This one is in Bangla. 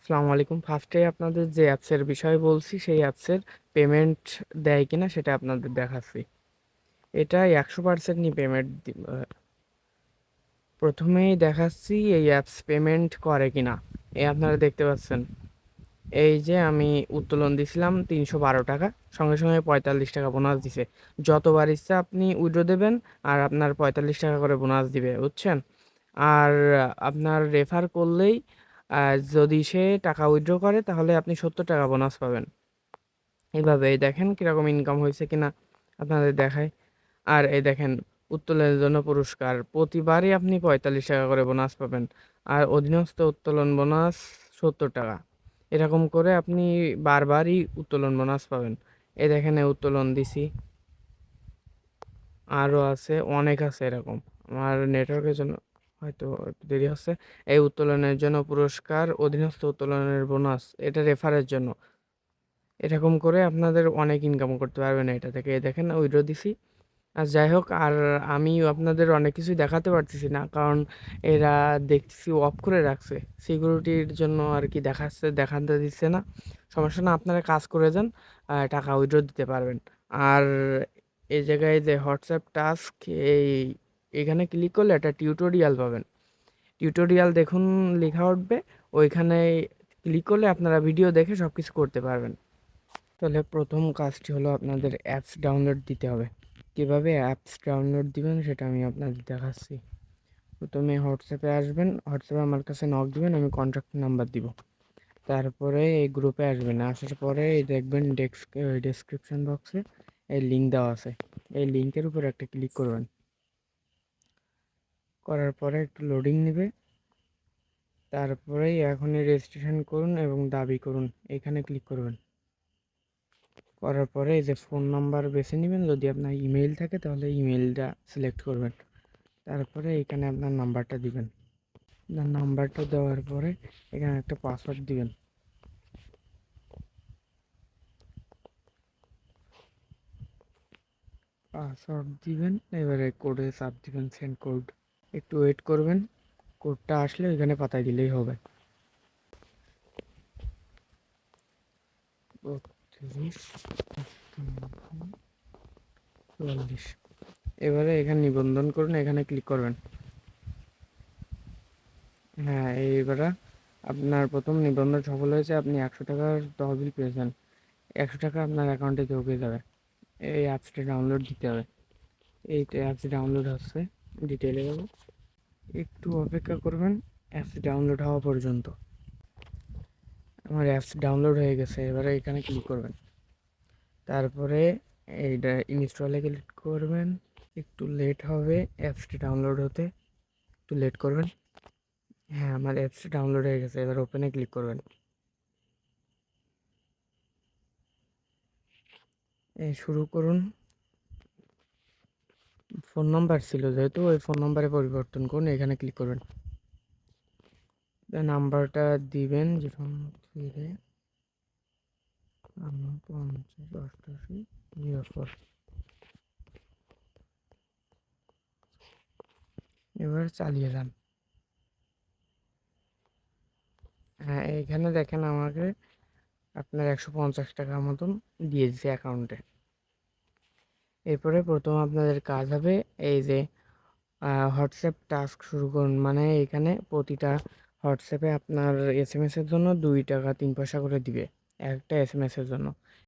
আসসালামু আলাইকুম। ফার্স্টে আপনাদের যে অ্যাপসের বিষয়ে বলছি, সেই অ্যাপসের পেমেন্ট দেয় কিনা সেটা আপনাদের দেখাচ্ছি। এটা 100%ই পেমেন্ট প্রথমেই দেখাচ্ছি এই অ্যাপস পেমেন্ট করে কিনা। এই আপনারা দেখতে পাচ্ছেন, এই যে আমি উত্তোলন দিছিলাম 312 টাকা, সঙ্গে সঙ্গে 45 টাকা বোনাস দিছে। যতবার ইচ্ছা আপনি উইথড্র দেবেন আর আপনার 45 টাকা করে বোনাস দিবে, বুঝছেন। আর আপনার রেফার করলেই যদি সে টাকা উইথড্র করে তাহলে আপনি 70 টাকা বোনাস পাবেন। এইভাবে এই দেখেন কিরকম ইনকাম হয়েছে কিনা আপনাদের দেখায়। আর এই দেখেন, উত্তোলনের জন্য পুরস্কার প্রতিবারই আপনি 45 টাকা করে বোনাস পাবেন। আর অধীনস্থ উত্তোলন বোনাস 70 টাকা। এরকম করে আপনি বারবারই উত্তোলন বোনাস পাবেন। এই দেখেন, এই উত্তোলন দিছি, আরও আছে, অনেক আছে এরকম। আমার নেটওয়ার্কের জন্য হয়তো একটু দেরি হচ্ছে। এই উত্তোলনের জন্য পুরস্কার, অধীনস্থ উত্তোলনের বোনাস, এটা রেফারের জন্য। এরকম করে আপনাদের অনেক ইনকাম করতে পারবেন এটা থেকে। এই দেখেন উইড্রো দিছি। আর যাই হোক, আর আমি আপনাদের অনেক কিছুই দেখাতে পারতেছি না, কারণ এরা দেখতেছি অফ করে রাখছে সিকিউরিটির জন্য আর কি। দেখাতে দিচ্ছে না, সমস্যা না, আপনারা কাজ করে যান, টাকা উইথড্র দিতে পারবেন। আর এই জায়গায় যে হোয়াটসঅ্যাপ টাস্ক, এই এখানে ক্লিক করলে একটা টিউটোরিয়াল পাবেন। টিউটোরিয়াল দেখুন লেখা উঠবে, ওইখানে ক্লিক করলে আপনারা ভিডিও দেখে সব কিছু করতে পারবেন। তাহলে প্রথম কাজটি হলো আপনাদের অ্যাপস ডাউনলোড দিতে হবে। কীভাবে অ্যাপস ডাউনলোড দিবেন সেটা আমি আপনাদের দেখাচ্ছি। প্রথমে হোয়াটসঅ্যাপে আসবেন, হোয়াটসঅ্যাপে আমার কাছে নক দিবেন, আমি কন্ট্যাক্ট নাম্বার দিব। তারপরে এই গ্রুপে আসবেন, আসার পরে এই দেখবেন ডেসক্রিপশন বক্সে এই লিঙ্ক দেওয়া আছে। এই লিঙ্কের উপর একটা ক্লিক করবেন, করার পরে একটু লোডিং নেবে। তারপরেই এখনই রেজিস্ট্রেশন করুন এবং দাবি করুন, এখানে ক্লিক করবেন। করার পরে এই যে ফোন নাম্বার বেছে নেবেন, যদি আপনার ইমেইল থাকে তাহলে ইমেইলটা সিলেক্ট করবেন। তারপরে এখানে আপনার নাম্বারটা দিবেন। আপনার নাম্বারটা দেওয়ার পরে এখানে একটা পাসওয়ার্ড দিবেন। পাসওয়ার্ড দিবেন, এবারে কোডে চাপ দিবেন, সেন্ড কোড। একটু ওয়েট করবেন, কোডটা আসলে এখানে পাঠাই দিলেই হবে। 32 44। এবারে এখানে নিবন্ধন করুন, এখানে ক্লিক করবেন। হ্যাঁ, এইবারে আপনার প্রথম নিবন্ধন সফল হয়েছে, আপনি 100 টাকার তহবিল পেয়েছেন। 100 টাকা আপনার অ্যাকাউন্টে ঢুকে যাবে। এই অ্যাপসটা ডাউনলোড দিতে হবে। এইটা অ্যাপস ডাউনলোড হচ্ছে, ডিটেলে যাবো, একটু অপেক্ষা করবেন অ্যাপস ডাউনলোড হওয়া পর্যন্ত। আমার অ্যাপস ডাউনলোড হয়ে গেছে, এবারে এখানে ক্লিক করবেন। তারপরে এইটা ইনস্টলে ক্লিক করবেন। একটু লেট হবে অ্যাপসটি ডাউনলোড হতে, একটু লেট করবেন। হ্যাঁ, আমার অ্যাপসটি ডাউনলোড হয়ে গেছে, এবার ওপেনে ক্লিক করবেন। এই শুরু করুন। ফোন নাম্বার ছিল যেহেতু, ওই ফোন নাম্বারে পরিবর্তন করুন, এখানে ক্লিক করবেন। নাম্বারটা দিবেন, যেটা 508804। এবার চালিয়ে যান। হ্যাঁ, এইখানে দেখেন আমাকে আপনার 150 টাকার মতন দিয়ে দিচ্ছে অ্যাকাউন্টে। এরপরে প্রথম আপনাদের কাজ হবে এই যে হোয়াটসঅ্যাপ টাস্ক শুরু করুন। মানে এখানে প্রতিটা হোয়াটসঅ্যাপে আপনার SMS এর জন্য 2 টাকা 3 পয়সা করে দিবে, একটা SMS এর জন্য।